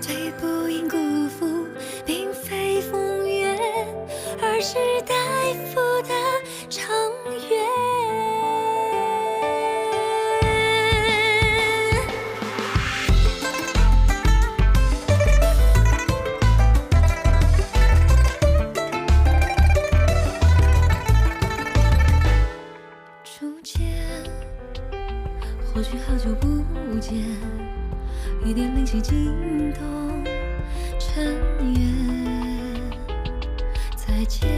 最不应辜负，并非风月，而是待付的长远。初见，或许好久不见，一点灵犀惊动尘缘。再见，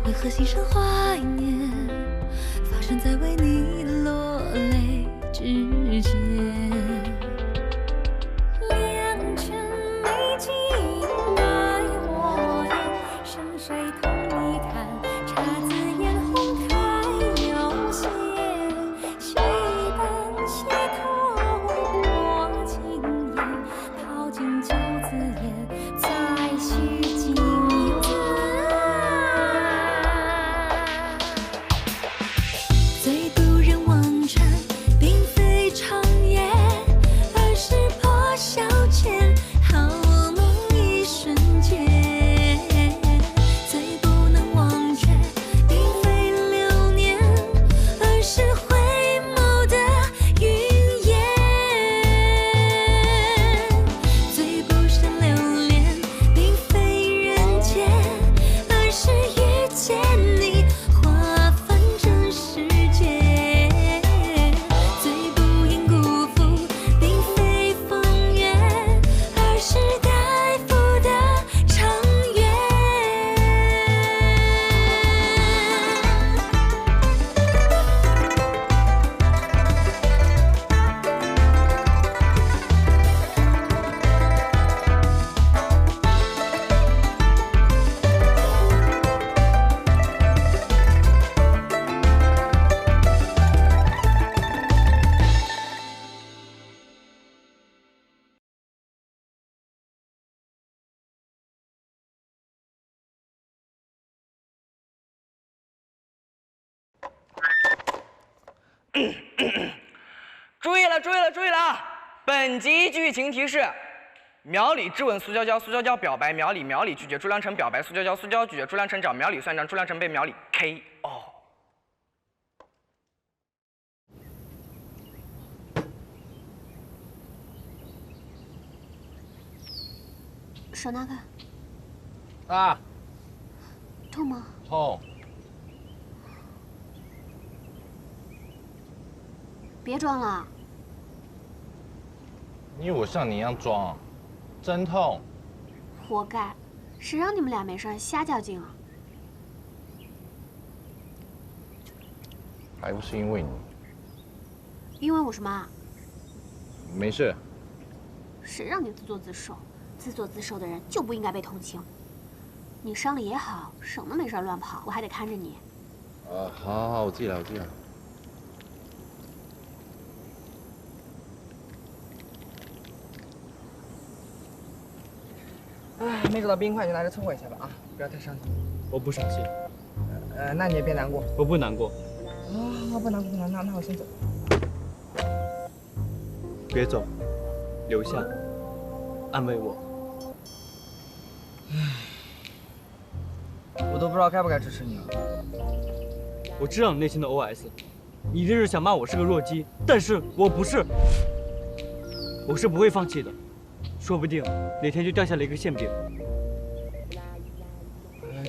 为何心生怀念？发生在为你落泪之间。良辰美景奈我眼，生水同你看，姹紫嫣红开有谢。谁伴斜头过轻烟，淘尽酒自言，再续锦缎。最不忍忘川，并非长夜，而是破晓前好梦一瞬间。最不能忘却，并非流年，而是回眸的云烟。最不胜留恋，并非人间，而是遇见你，划分这世界。最不应辜负，并非风月，而是待付的长远。注意了，注意了，注意了啊！本集剧情提示：苗里质问苏娇娇，苏娇娇表白苗里，苗里拒绝朱良辰表白苏娇娇，苏娇娇拒绝朱良辰找苗里算账，朱良辰被苗里 KO。手拿开，啊，痛吗？痛！别装了，你以为我像你一样装？真痛！活该！谁让你们俩没事瞎较劲啊？还不是因为你。因为我什么啊？没事。谁让你自作自受？自作自受的人就不应该被同情。你伤了也好，省得没事乱跑，我还得看着你。好好，我自己来，我自己来。哎，没找到冰块就拿着凑合一下吧啊，不要太伤心。我不伤心，那你也别难过。我不难过。啊，不难过，不难过，那我先走。别走，留下，安慰我。我都不知道该不该支持你了。我知道你内心的 OS， 你一定是想骂我是个弱鸡，但是我不是，我是不会放弃的，说不定哪天就掉下来一个馅饼。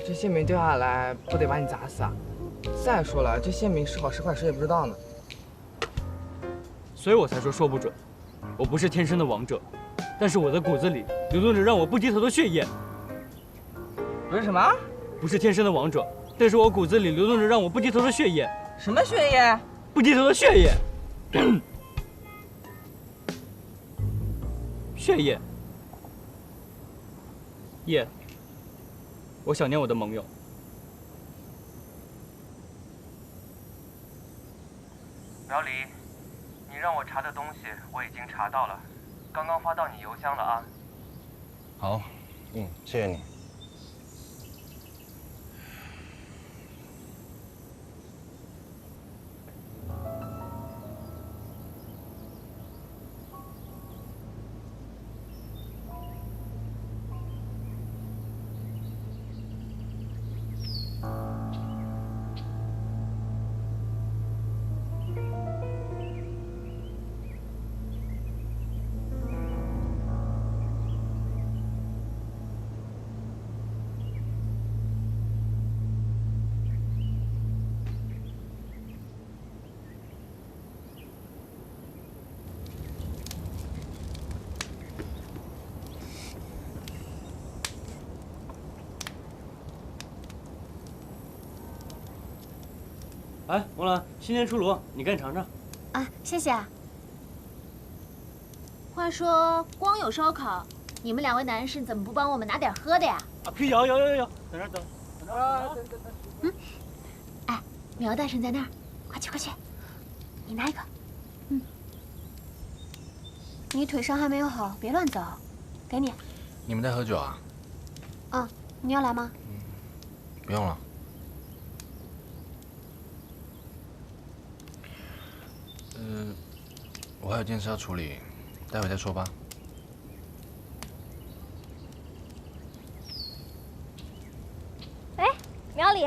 这馅饼掉下来不得把你砸死啊！再说了，这馅饼是好是坏谁也不知道呢。所以我才说不准。我不是天生的王者，但是我的骨子里流动着让我不低头的血液。不是什么？不是天生的王者，但是我骨子里流动着让我不低头的血液。什么血液？不低头的血液。血液。叶，我想念我的盟友。苗离，你让我查的东西我已经查到了，刚刚发到你邮箱了啊。好，谢谢你。哎，王兰，新鲜出炉，你赶紧尝尝。啊，谢谢啊。话说，光有烧烤，你们两位男士怎么不帮我们拿点喝的呀？啊，啤酒有，等着等。嗯，哎，苗大婶在那儿，快去快去，你拿一个。嗯，你腿伤还没有好，别乱走，给你。你们在喝酒啊？啊，你要来吗？不用了。我还有件事要处理，待会再说吧。哎，苗里。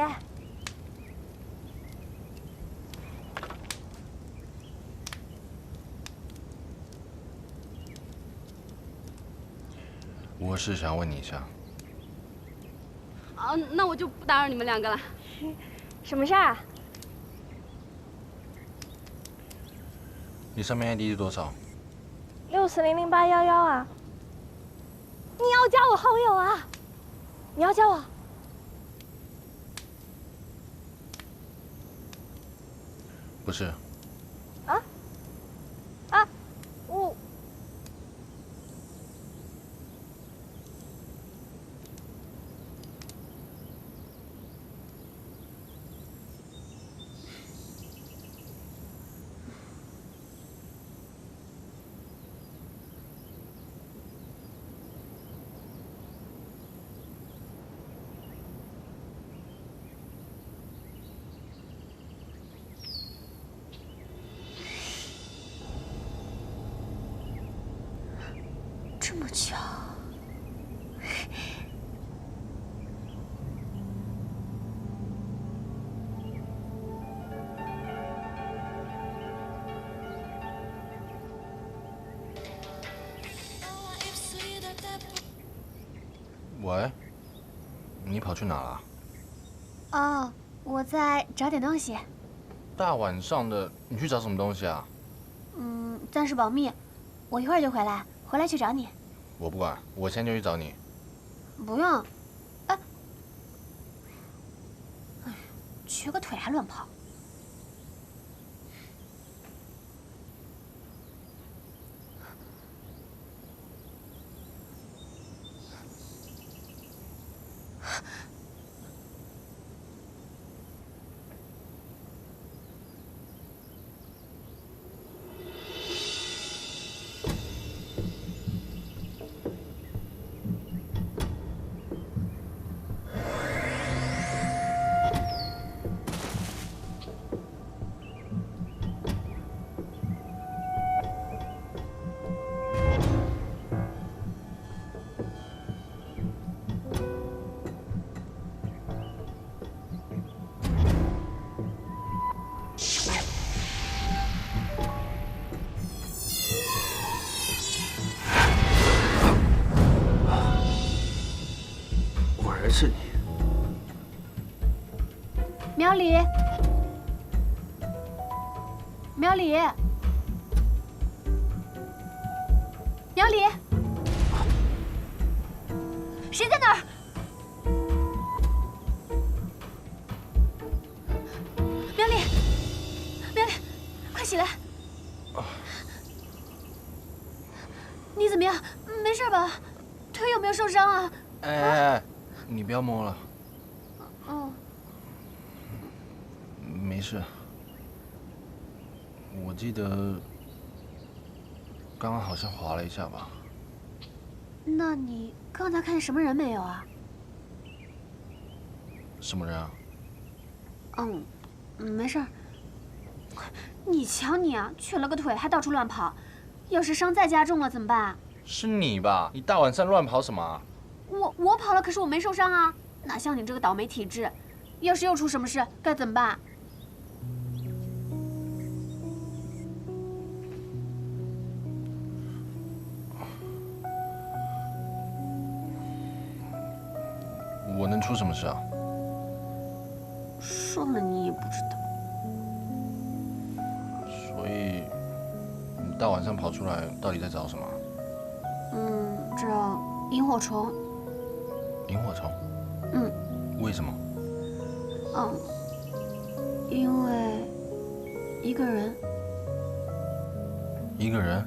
我有事想要问你一下。啊，那我就不打扰你们两个了。什么事儿啊？你上面 ID 是多少64008111啊！你要加我好友啊？你要加我？不是。我这么巧。喂，你跑去哪了？哦，我在找点东西。大晚上的，你去找什么东西啊？暂时保密，我一会儿就回来，回来去找你。我不管，我现在就去找你。不用。哎，瘸个腿还乱跑。果然是你。苗里，苗里，苗里，谁在那儿？苗里，苗里，快起来！你怎么样？没事吧？腿有没有受伤啊？哎，你不要摸了。哦。没事。我记得刚刚好像滑了一下吧。那你刚才看见什么人没有啊？什么人啊？没事儿。你瞧你啊，瘸了个腿还到处乱跑，要是伤再加重了怎么办？是你吧？你大晚上乱跑什么啊？我跑了，可是我没受伤啊，哪像你这个倒霉体质，要是又出什么事该怎么办？我能出什么事啊？说了你也不知道。所以你大晚上跑出来，到底在找什么？找萤火虫。萤火虫？为什么？因为一个人。一个人？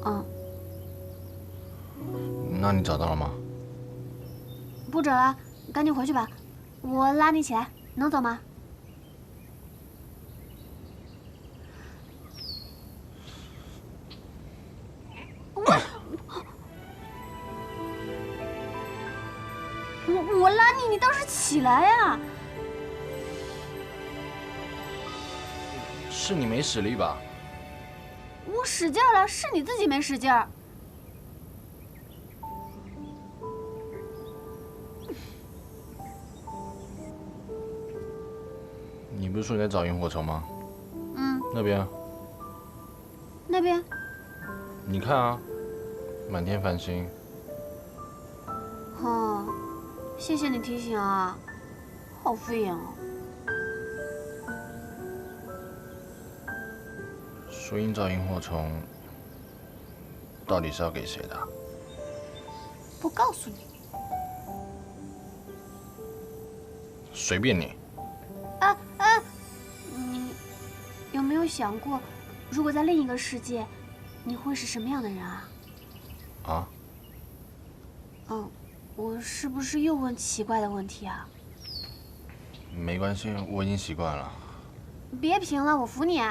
嗯。那你找到了吗？不找了，赶紧回去吧。我拉你起来，能走吗？我拉你，你倒是起来呀！是你没使力吧？我使劲了，是你自己没使劲儿。你不是说你在找萤火虫吗？嗯。那边。那边。你看啊，满天繁星。哦，谢谢你提醒啊，好敷衍哦。树荫找萤火虫，到底是要给谁的？不告诉你。随便你。你有没有想过，如果在另一个世界，你会是什么样的人啊？啊？我是不是又问奇怪的问题啊？没关系，我已经习惯了。别贫了，我服你。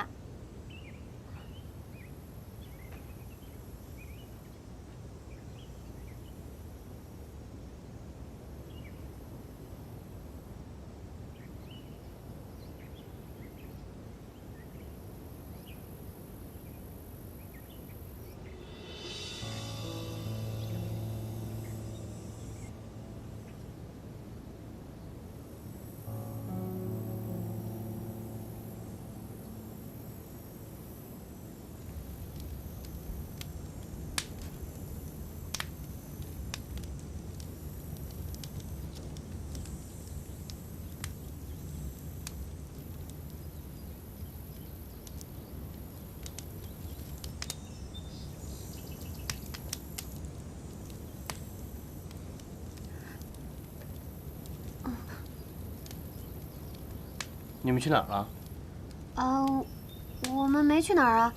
你们去哪儿了？我们没去哪儿啊。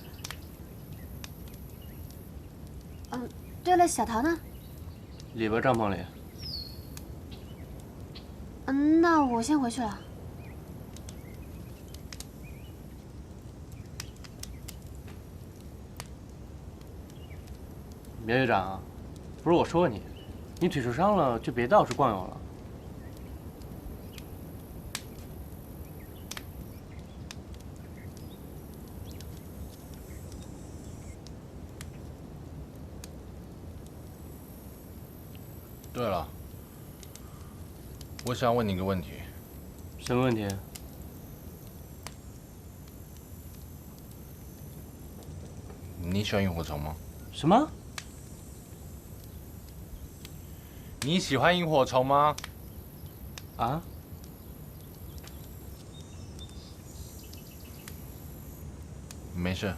对了，小桃呢？里边帐篷里。那我先回去了。苗局长，不是我说你，你腿受伤了就别到处逛悠了。对了，我想问你一个问题。什么问题？你喜欢萤火虫吗？什么？你喜欢萤火虫吗？啊？没事。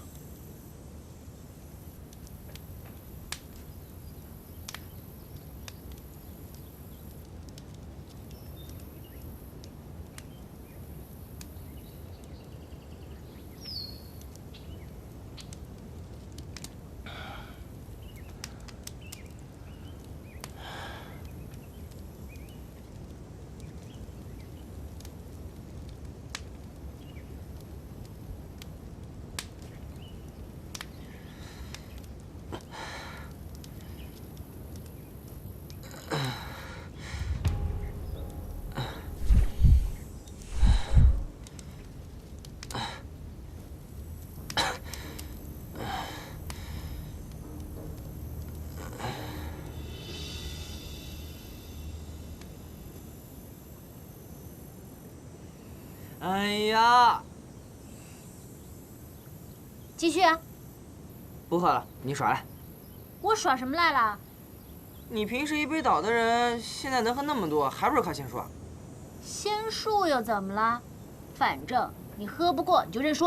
哎呀，继续啊！不喝了，你耍来。我耍什么赖了？你平时一杯倒的人，现在能喝那么多，还不是靠仙术啊？仙术又怎么了？反正你喝不过你就认输。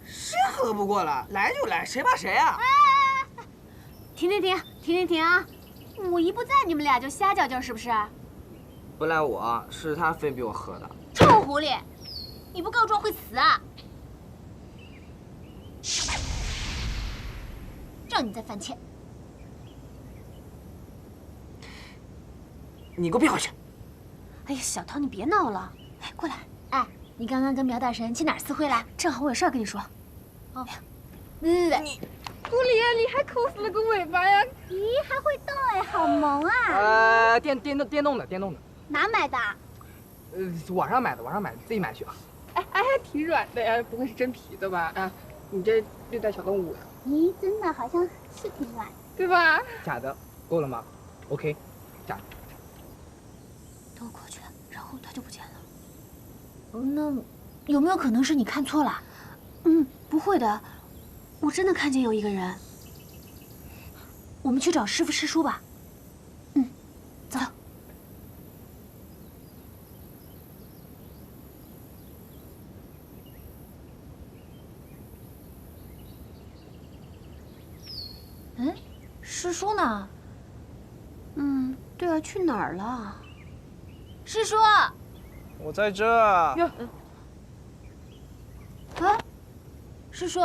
谁喝不过了？来就来，谁怕谁啊？停啊！我一不在，你们俩就瞎较劲，是不是？不赖我，是他非逼我喝的。臭狐狸！你不告状会死啊！让你再犯贱！你给我闭回去！哎呀，小涛，你别闹了，哎，过来。哎，你刚刚跟苗大神去哪儿私会啦？正好我有事儿跟你说。哦，狐狸，你还 cos 了个尾巴呀？咦，还会动哎，好萌啊！电动的。哪买的？网上买的，自己买去啊。哎，还挺软的呀，不会是真皮的吧？啊，你这略带小动物呀？咦，真的好像是挺软，对吧？假的，够了吗 ？OK， 假的。等我过去了，然后他就不见了。那有没有可能是你看错了？不会的，我真的看见有一个人。我们去找师傅师叔吧。走。师叔呢？对啊，去哪儿了？师叔。我在这儿。师叔，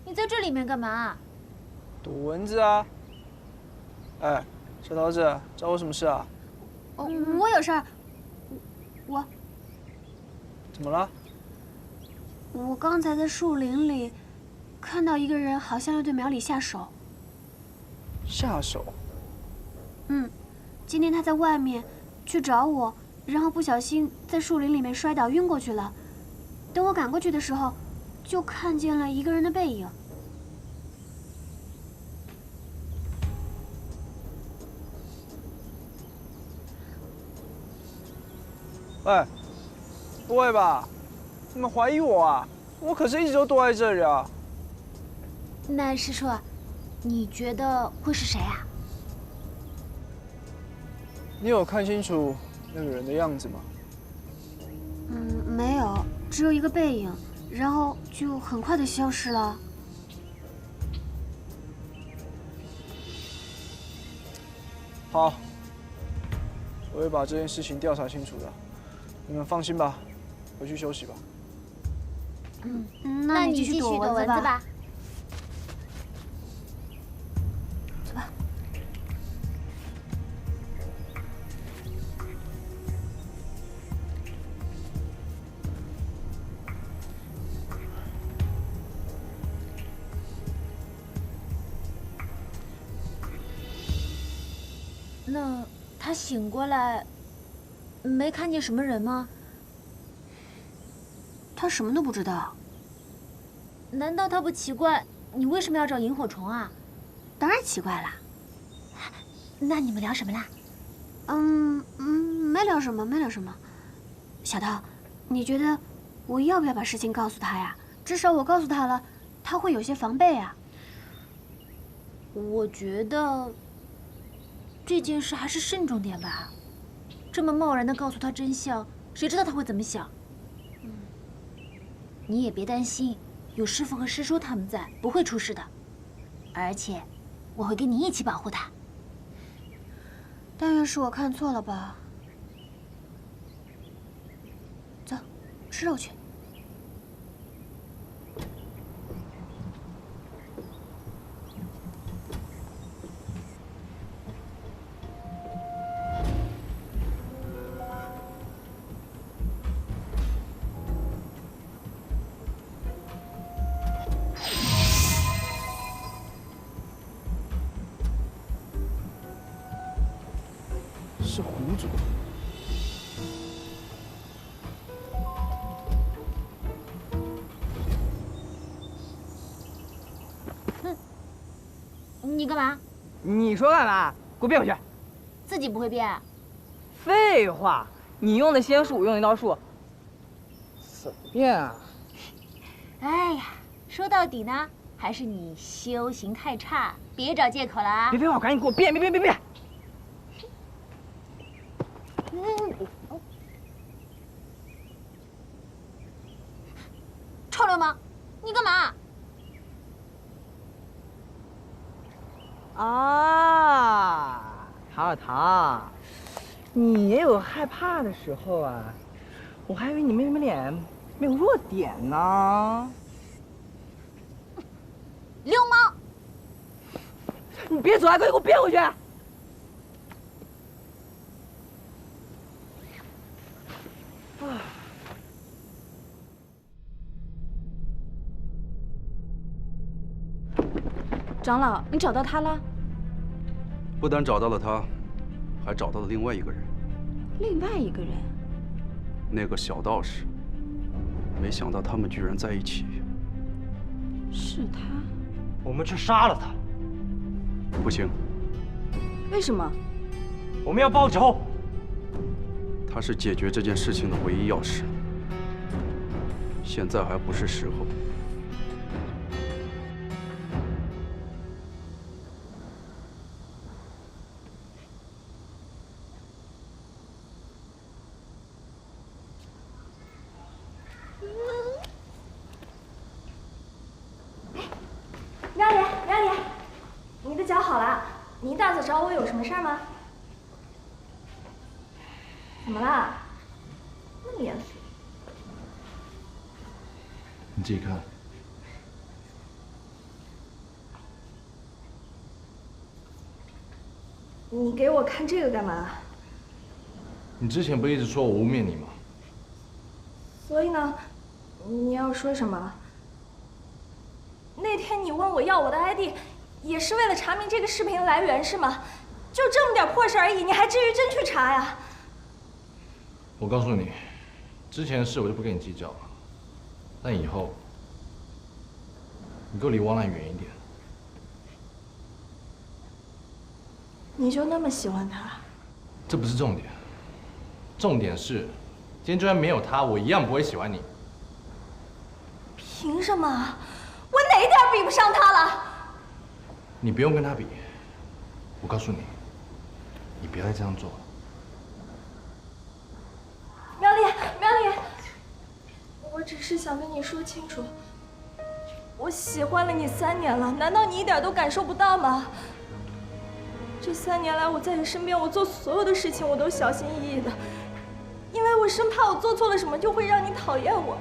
你在这里面干嘛？躲蚊子啊。哎，小桃子，找我什么事啊？我有事儿。我怎么了？我刚才在树林里看到一个人，好像要对苗里下手。下手？今天他在外面去找我，然后不小心在树林里面摔倒晕过去了。等我赶过去的时候，就看见了一个人的背影。喂，不会吧？你们怀疑我啊？我可是一直都躲在这里啊。那师叔，你觉得会是谁啊？你有看清楚那个人的样子吗？没有，只有一个背影，然后就很快的消失了。好，我会把这件事情调查清楚的。你们放心吧，回去休息吧。那你继续躲蚊子吧。走吧。那他醒过来，没看见什么人吗？他什么都不知道。难道他不奇怪你为什么要找萤火虫啊？当然奇怪啦。那你们聊什么啦？没聊什么，没聊什么。小涛，你觉得我要不要把事情告诉他呀？至少我告诉他了，他会有些防备啊。我觉得这件事还是慎重点吧。这么贸然的告诉他真相，谁知道他会怎么想？你也别担心，有师傅和师叔他们在，不会出事的。而且，我会跟你一起保护他。但愿是我看错了吧。走，吃肉去。是狐族。你干嘛？你说干嘛？给我变回去！自己不会变？废话，你用的仙术，我用那道术，怎么变啊？哎呀，说到底呢，还是你修行太差，别找借口了啊！别废话，赶紧给我变！别！臭流氓，你干嘛？啊，糖儿糖，你也有害怕的时候啊！我还以为你没什么脸，没有弱点呢？流氓！你别走，还可以给我变回去！长老，你找到他了？不但找到了他，还找到了另外一个人。另外一个人？那个小道士。没想到他们居然在一起。是他？我们去杀了他。不行。为什么？我们要报仇。他是解决这件事情的唯一钥匙。现在还不是时候。你一大早找我有什么事儿吗？怎么啦？那么严肃？你自己看。你给我看这个干嘛？你之前不一直说我污蔑你吗？所以呢，你要说什么？那天你问我要我的 ID。也是为了查明这个视频的来源是吗？就这么点破事而已，你还至于真去查呀？我告诉你，之前的事我就不跟你计较了，但以后你给我离王兰远一点。你就那么喜欢他？这不是重点，重点是，今天就算没有他，我一样不会喜欢你。凭什么？我哪一点比不上他了？你不用跟他比，我告诉你，你别再这样做了。苗里，苗里，我只是想跟你说清楚，我喜欢了你3年了，难道你一点都感受不到吗？这3年来我在你身边，我做所有的事情我都小心翼翼的，因为我生怕我做错了什么就会让你讨厌我。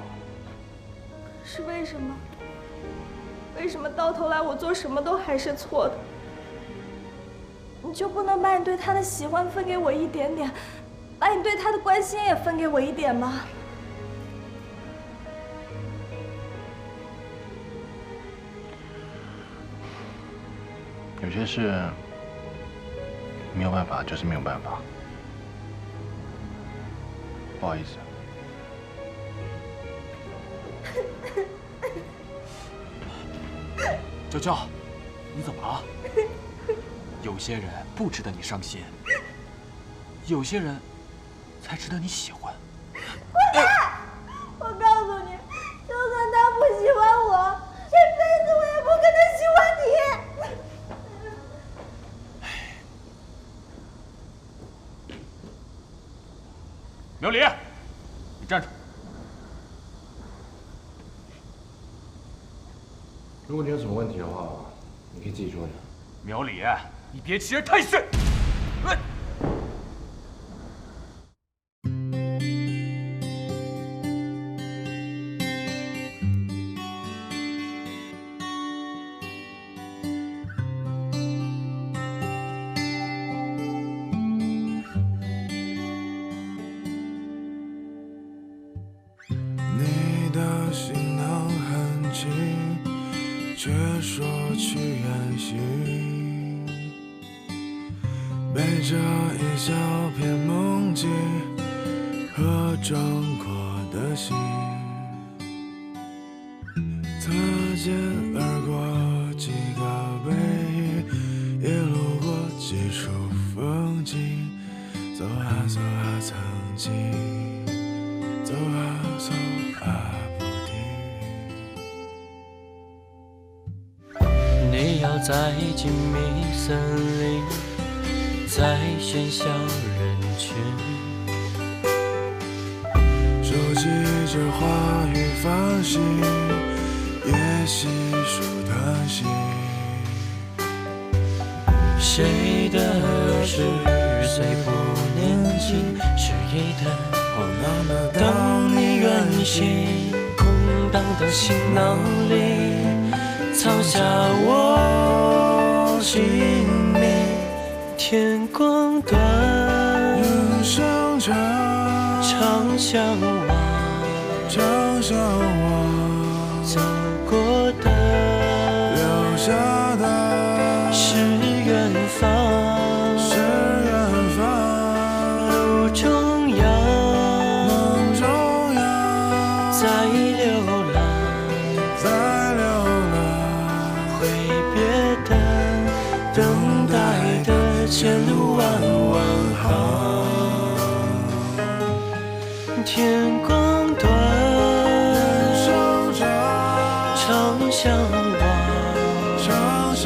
可是为什么？为什么到头来我做什么都还是错的？你就不能把你对他的喜欢分给我一点点，把你对他的关心也分给我一点吗？有些事没有办法，就是没有办法。不好意思。娇娇，你怎么了？有些人不值得你伤心，有些人才值得你喜欢。滚蛋！我告诉你，就算他不喜欢我，这辈子我也不可能喜欢你。苗里，你站住！如果你有什么问题的话，你可以自己说的。苗里，你别欺人太甚！你的行囊很轻，却说去远行，背着一小片梦境和壮阔的心，擦肩而过几个背影，也路过几处风景，走啊走啊曾经，走啊走啊不停。你要在静谧森林，在喧嚣人群，收集着话语繁星，也细数叹息。谁的儿时虽不年轻，是一的当你远行，空荡的行囊里藏下我姓名。天光短，人生长，常相望，常相望，走过的，留下的，是远方，是远方，路中央，梦中央，在流浪，在流浪，挥别的，等待的，前路弯弯行。天光短，人生长，常相望，常相